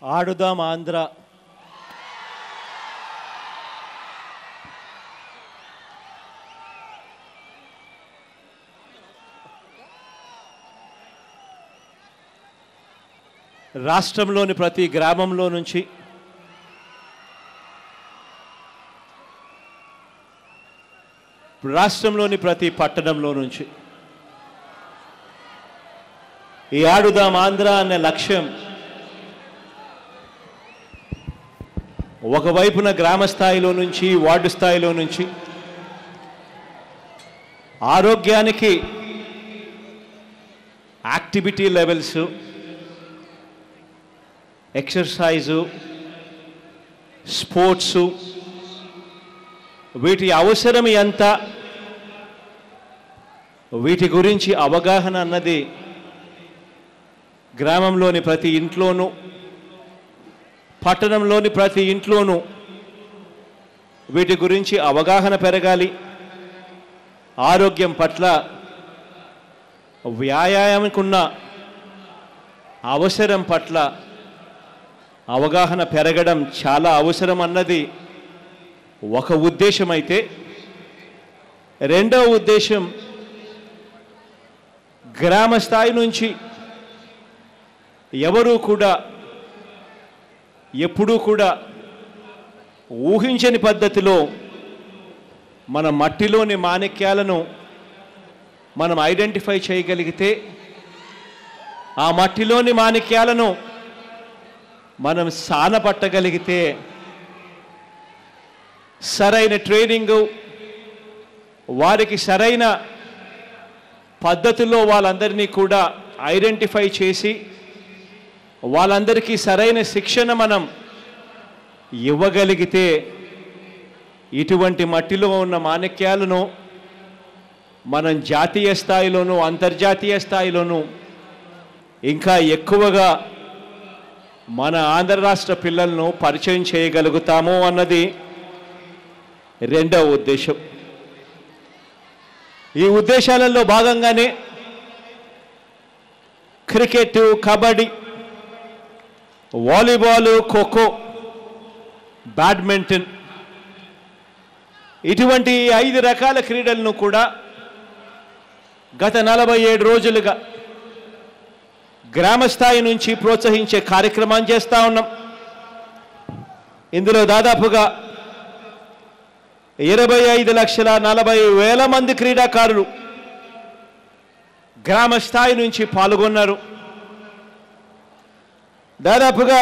ఆడుదాం ఆంధ్ర రాష్ట్రంలోని ప్రతి గ్రామంలో నుంచి రాష్ట్రంలోని ప్రతి పట్టణంలో నుంచి ఈ ఆడుదాం ఆంధ్ర అనే లక్ష్యం ఒకవైపున గ్రామ స్థాయిలో నుంచి వార్డు స్థాయిలో నుంచి ఆరోగ్యానికి యాక్టివిటీ లెవెల్స్ ఎక్సర్సైజు స్పోర్ట్సు వీటి అవసరం ఎంత వీటి గురించి అవగాహన అన్నది గ్రామంలోని ప్రతి ఇంట్లోనూ పట్టణంలోని ప్రతి ఇంట్లోనూ వీటి గురించి అవగాహన పెరగాలి. ఆరోగ్యం పట్ల వ్యాయామంకున్న అవసరం పట్ల అవగాహన పెరగడం చాలా అవసరం అన్నది ఒక ఉద్దేశం అయితే, రెండవ ఉద్దేశం గ్రామ స్థాయి నుంచి ఎవరూ కూడా ఎప్పుడూ కూడా ఊహించని పద్ధతిలో మన మట్టిలోని మాణిక్యాలను మనం ఐడెంటిఫై చేయగలిగితే, ఆ మట్టిలోని మాణిక్యాలను మనం సానపట్టగలిగితే, సరైన ట్రైనింగు వారికి సరైన పద్ధతిలో వాళ్ళందరినీ కూడా ఐడెంటిఫై చేసి వాళ్ళందరికీ సరైన శిక్షణ మనం ఇవ్వగలిగితే ఇటువంటి మట్టిలో ఉన్న మాణిక్యాలను మనం జాతీయ స్థాయిలోనూ అంతర్జాతీయ స్థాయిలోనూ ఇంకా ఎక్కువగా మన ఆంధ్ర రాష్ట్ర పిల్లలను పరిచయం చేయగలుగుతాము అన్నది రెండవ ఉద్దేశం. ఈ ఉద్దేశాలలో భాగంగానే cricket, kabaddi, volleyball, kho kho, badminton ఇటువంటి 5 రకాల క్రీడలను కూడా గత 47 రోజులుగా గ్రామ స్థాయి నుంచి ప్రోత్సహించే కార్యక్రమాన్ని చేస్తూ ఉన్నాం. ఇందులో దాదాపుగా 25,40,000 మంది క్రీడాకారులు గ్రామ స్థాయి నుంచి పాల్గొన్నారు. దాదాపుగా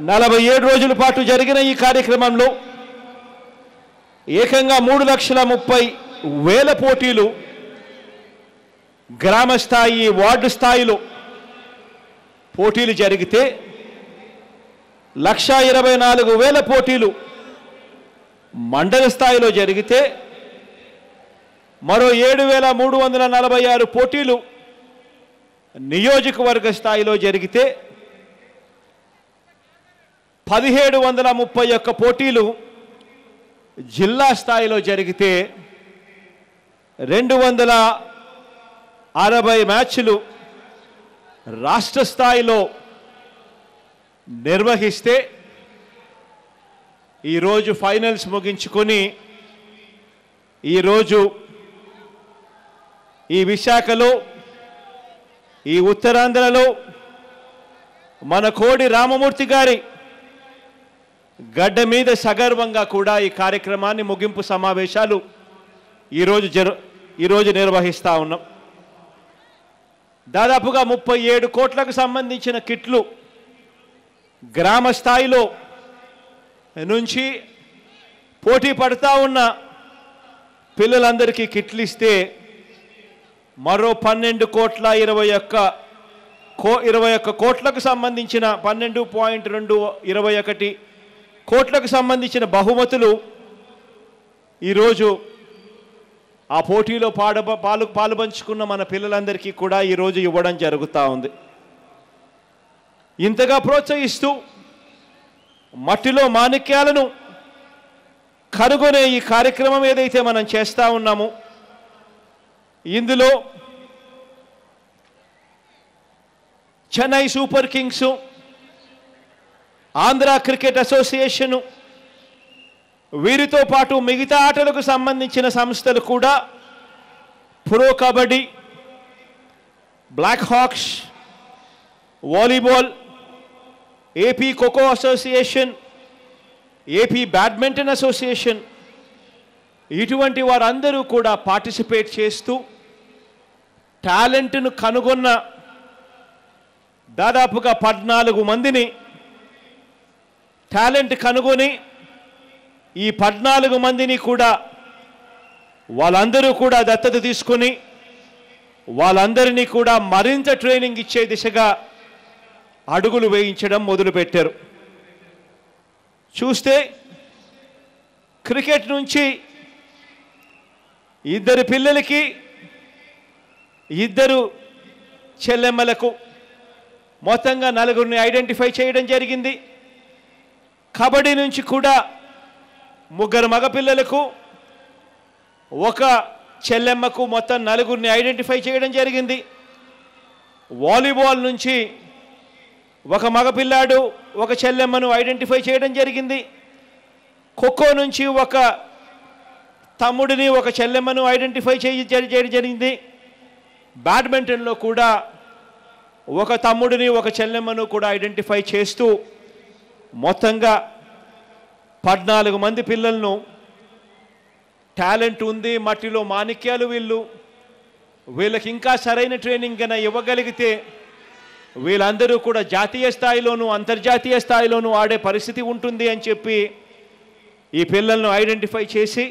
47 రోజుల పాటు జరిగిన ఈ కార్యక్రమంలో ఏకంగా 3,30,000 పోటీలు గ్రామ స్థాయి, వార్డు స్థాయిలో పోటీలు జరిగితే 1,24,000 పోటీలు మండల స్థాయిలో జరిగితే మరో 7,346 పోటీలు నియోజకవర్గ స్థాయిలో జరిగితే 1,731 పోటీలు జిల్లా స్థాయిలో జరిగితే 260 మ్యాచ్లు రాష్ట్ర స్థాయిలో నిర్వహిస్తే ఈరోజు ఫైనల్స్ ముగించుకొని ఈరోజు ఈ విశాఖలో, ఈ ఉత్తరాంధ్రలో మన కోడి రామమూర్తి గారి గడ్డ మీద సగర్వంగా కూడా ఈ కార్యక్రమాన్ని ముగింపు సమావేశాలు ఈరోజు నిర్వహిస్తూ ఉన్నాం. దాదాపుగా 37 కోట్లకు సంబంధించిన కిట్లు గ్రామ స్థాయిలో నుంచి పోటీ పడుతూ ఉన్న పిల్లలందరికీ కిట్లు ఇస్తే మరో 12,21 కోట్లకు సంబంధించిన 12.221 కోట్లకు సంబంధించిన బహుమతులు ఈరోజు ఆ పోటీలో పాలుపంచుకున్న మన పిల్లలందరికీ కూడా ఈరోజు ఇవ్వడం జరుగుతూ ఉంది. ఇంతగా ప్రోత్సహిస్తూ మట్టిలో మాణిక్యాలను కనుగొనే ఈ కార్యక్రమం ఏదైతే మనం చేస్తూ ఉన్నామో ఇందులో Chennai Super Kings Andhra Cricket Association వీరితో పాటు మిగతా ఆటలకు సంబంధించిన సంస్థలు కూడా Pro Kabaddi, Black Hawks, volleyball, AP kho kho association, AP badminton association ఇటువంటి వారందరూ కూడా పార్టిసిపేట్ చేస్తూ టాలెంట్ను కనుగొన్న దాదాపుగా 14 మందిని టాలెంట్ కనుగొని ఈ 14 మందిని కూడా వాళ్ళందరూ కూడా దత్తత తీసుకొని వాళ్ళందరినీ కూడా మరింత ట్రైనింగ్ ఇచ్చే దిశగా అడుగులు వేయించడం మొదలుపెట్టారు. చూస్తే క్రికెట్ నుంచి 2 పిల్లలకి 2 చెల్లెమ్మలకు మొత్తంగా 4ని ఐడెంటిఫై చేయడం జరిగింది. కబడ్డీ నుంచి కూడా 3 మగపిల్లలకు 1 చెల్లెమ్మకు మొత్తం 4ని ఐడెంటిఫై చేయడం జరిగింది. వాలీబాల్ నుంచి 1 మగపిల్లాడు 1 చెల్లెమ్మను ఐడెంటిఫై చేయడం జరిగింది. ఖోఖో నుంచి 1 తమ్ముడిని 1 చెల్లెమ్మను ఐడెంటిఫై చేయడం జరిగింది. బ్యాడ్మింటన్లో కూడా 1 తమ్ముడిని 1 చెల్లెమ్మను కూడా ఐడెంటిఫై చేస్తూ మొత్తంగా 14 మంది పిల్లలను టాలెంట్ ఉంది, మట్టిలో మాణిక్యాలు వీళ్ళకి ఇంకా సరైన ట్రైనింగ్ కన్నా ఇవ్వగలిగితే వీళ్ళందరూ కూడా జాతీయ స్థాయిలోనూ అంతర్జాతీయ స్థాయిలోనూ ఆడే పరిస్థితి ఉంటుంది అని చెప్పి ఈ పిల్లలను ఐడెంటిఫై చేసి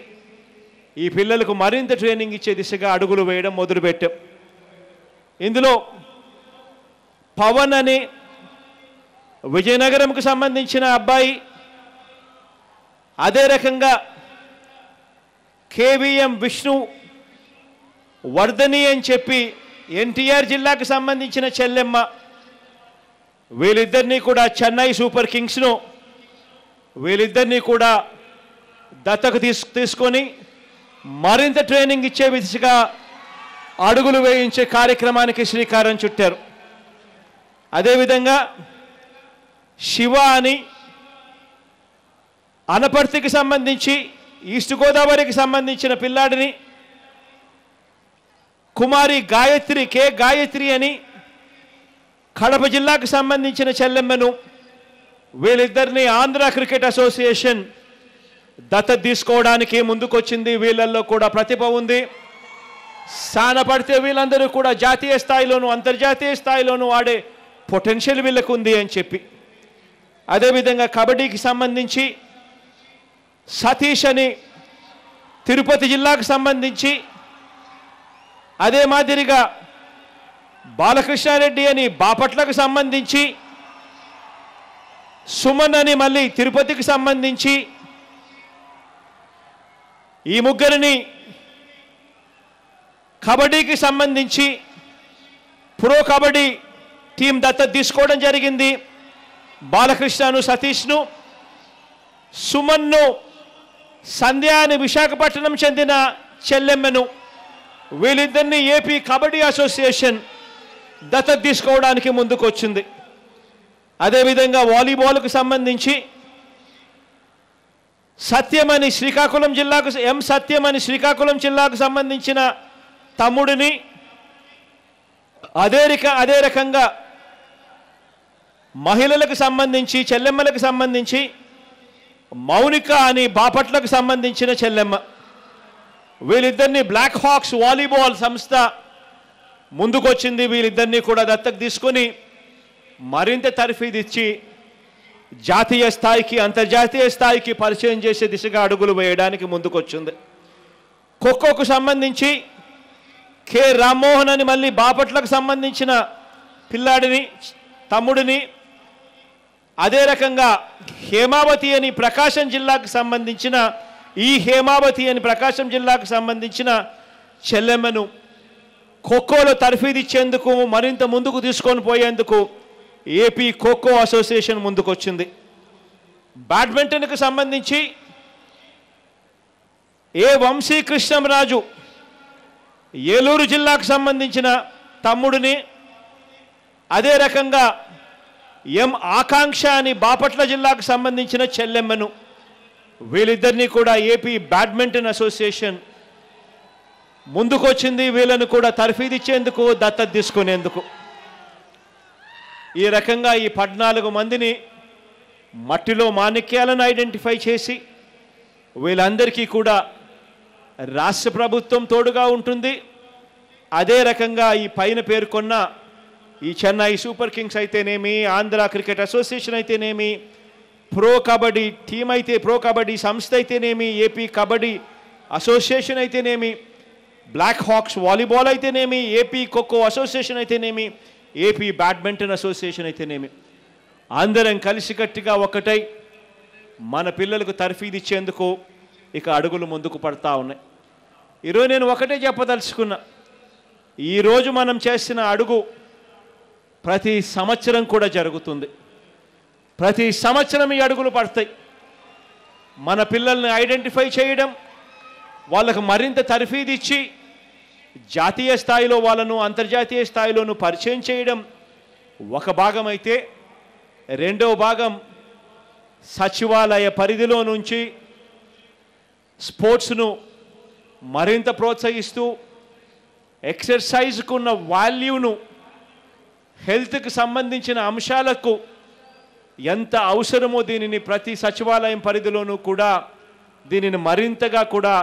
ఈ పిల్లలకు మరింత ట్రైనింగ్ ఇచ్చే దిశగా అడుగులు వేయడం మొదలుపెట్టాం. ఇందులో పవన్ అని విజయనగరంకు సంబంధించిన అబ్బాయి, అదే రకంగా కేవీఎం విష్ణు వర్ధని అని చెప్పి ఎన్టీఆర్ జిల్లాకు సంబంధించిన చెల్లెమ్మ, వీళ్ళిద్దరినీ కూడా చెన్నై సూపర్ కింగ్స్ను వీళ్ళిద్దరినీ కూడా దత్తకు తీసుకొని మరింత ట్రైనింగ్ ఇచ్చే దిశగా అడుగులు వేయించే కార్యక్రమానికి శ్రీకారం చుట్టారు. అదేవిధంగా శివ అని అనపర్తికి సంబంధించి ఈస్ట్ గోదావరికి సంబంధించిన పిల్లాడిని, కుమారి గాయత్రి గాయత్రి అని కడప జిల్లాకు సంబంధించిన చెల్లెమ్మను వీళ్ళిద్దరిని ఆంధ్ర క్రికెట్ అసోసియేషన్ దత్తత తీసుకోవడానికి ముందుకొచ్చింది. వీళ్ళల్లో కూడా ప్రతిభ ఉంది. స్థానపడితే వీళ్ళందరూ కూడా జాతీయ స్థాయిలోనూ అంతర్జాతీయ స్థాయిలోనూ ఆడే పొటెన్షియల్ వీళ్ళకు ఉంది అని చెప్పి, అదేవిధంగా కబడ్డీకి సంబంధించి సతీష్ అని తిరుపతి జిల్లాకు సంబంధించి, అదే మాదిరిగా బాలకృష్ణారెడ్డి అని బాపట్లకు సంబంధించి, సుమన్ అని మళ్ళీ తిరుపతికి సంబంధించి, ఈ ముగ్గురిని కబడ్డీకి సంబంధించి ప్రో కబడ్డీ టీం దత్తత తీసుకోవడం జరిగింది. బాలకృష్ణను, సతీష్ను, సుమన్ను, సంధ్య అని విశాఖపట్నం చెందిన చెల్లెమ్మను వీళ్ళిద్దరిని ఏపీ కబడ్డీ అసోసియేషన్ దత్తత తీసుకోవడానికి ముందుకు వచ్చింది. అదేవిధంగా వాలీబాల్కు సంబంధించి సత్యమని శ్రీకాకుళం జిల్లాకు సత్యమని శ్రీకాకుళం జిల్లాకు సంబంధించిన తమ్ముడిని, అదే రకంగా మహిళలకు సంబంధించి చెల్లెమ్మలకు సంబంధించి మౌనిక అని బాపట్లకు సంబంధించిన చెల్లెమ్మ, వీళ్ళిద్దరిని బ్లాక్ హాక్స్ వాలీబాల్ సంస్థ ముందుకొచ్చింది. వీళ్ళిద్దరినీ కూడా దత్తకు తీసుకొని మరింత తర్ఫీదు ఇచ్చి జాతీయ స్థాయికి అంతర్జాతీయ స్థాయికి పరిచయం చేసే దిశగా అడుగులు వేయడానికి ముందుకొచ్చింది. ఖోఖోకు సంబంధించి కె రామ్మోహన్ అని మళ్ళీ బాపట్లకు సంబంధించిన పిల్లాడిని, తమ్ముడిని, అదే రకంగా హేమావతి అని ప్రకాశం జిల్లాకు సంబంధించిన హేమావతి అని ప్రకాశం జిల్లాకు సంబంధించిన చెల్లెమ్మను ఖోఖోలో తర్ఫీదు ఇచ్చేందుకు మరింత ముందుకు తీసుకొని పోయేందుకు ఏపీ ఖోఖో అసోసియేషన్ ముందుకొచ్చింది. బ్యాడ్మింటన్కు సంబంధించి వంశీ కృష్ణంరాజు ఏలూరు జిల్లాకు సంబంధించిన తమ్ముడిని, అదే రకంగా ఎం ఆకాంక్ష అని బాపట్ల జిల్లాకు సంబంధించిన చెల్లెమ్మను, వీళ్ళిద్దరినీ కూడా ఏపీ బ్యాడ్మింటన్ అసోసియేషన్ ముందుకొచ్చింది వీళ్ళను కూడా తర్ఫీదిచ్చేందుకు, దత్తత తీసుకునేందుకు. ఈ రకంగా ఈ 14 మందిని మట్టిలో మాణిక్యాలను ఐడెంటిఫై చేసి వీళ్ళందరికీ కూడా రాష్ట్ర ప్రభుత్వం తోడుగా ఉంటుంది. అదే రకంగా ఈ పైన పేర్కొన్న ఈ చెన్నై సూపర్ కింగ్స్ అయితేనేమి, ఆంధ్ర క్రికెట్ అసోసియేషన్ అయితేనేమి, ప్రో కబడ్డీ టీం అయితే, ప్రో కబడ్డీ సంస్థ అయితేనేమి, ఏపీ కబడ్డీ అసోసియేషన్ అయితేనేమి, బ్లాక్ హాక్స్ వాలీబాల్ అయితేనేమి, ఏపీ ఖోఖో అసోసియేషన్ అయితేనేమి, ఏపీ బ్యాడ్మింటన్ అసోసియేషన్ అయితేనేమి, అందరం కలిసికట్టుగా ఒకటై మన పిల్లలకు తర్ఫీదు ఇచ్చేందుకు ఇక అడుగులు ముందుకు పడతా ఉన్నాయి. ఈరోజు నేను ఒకటే చెప్పదలుచుకున్నా, ఈరోజు మనం చేసిన అడుగు ప్రతి సంవత్సరం కూడా జరుగుతుంది. ప్రతి సంవత్సరం ఈ అడుగులు పడతాయి. మన పిల్లల్ని ఐడెంటిఫై చేయడం, వాళ్ళకు మరింత తర్ఫీదు ఇచ్చి జాతీయ స్థాయిలో వాళ్ళను, అంతర్జాతీయ స్థాయిలోనూ పరిచయం చేయడం ఒక భాగం అయితే, రెండవ భాగం సచివాలయ పరిధిలో నుంచి స్పోర్ట్స్ను మరింత ప్రోత్సహిస్తూ ఎక్సర్సైజ్కు ఉన్న వాల్యూను, హెల్త్కి సంబంధించిన అంశాలకు ఎంత అవసరమో దీనిని ప్రతి సచివాలయం పరిధిలోనూ కూడా దీనిని మరింతగా కూడా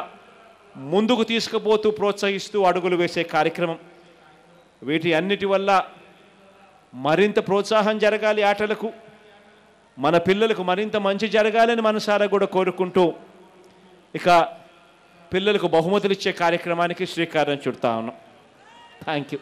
ముందుకు తీసుకుపోతూ ప్రోత్సహిస్తూ అడుగులు వేసే కార్యక్రమం. వీటి అన్నిటి వల్ల మరింత ప్రోత్సాహం జరగాలి ఆటలకు, మన పిల్లలకు మరింత మంచి జరగాలని మనసారా కూడా కోరుకుంటూ ఇక పిల్లలకు బహుమతులు ఇచ్చే కార్యక్రమానికి శ్రీకారం చుడతా ఉన్నాం. Thank you.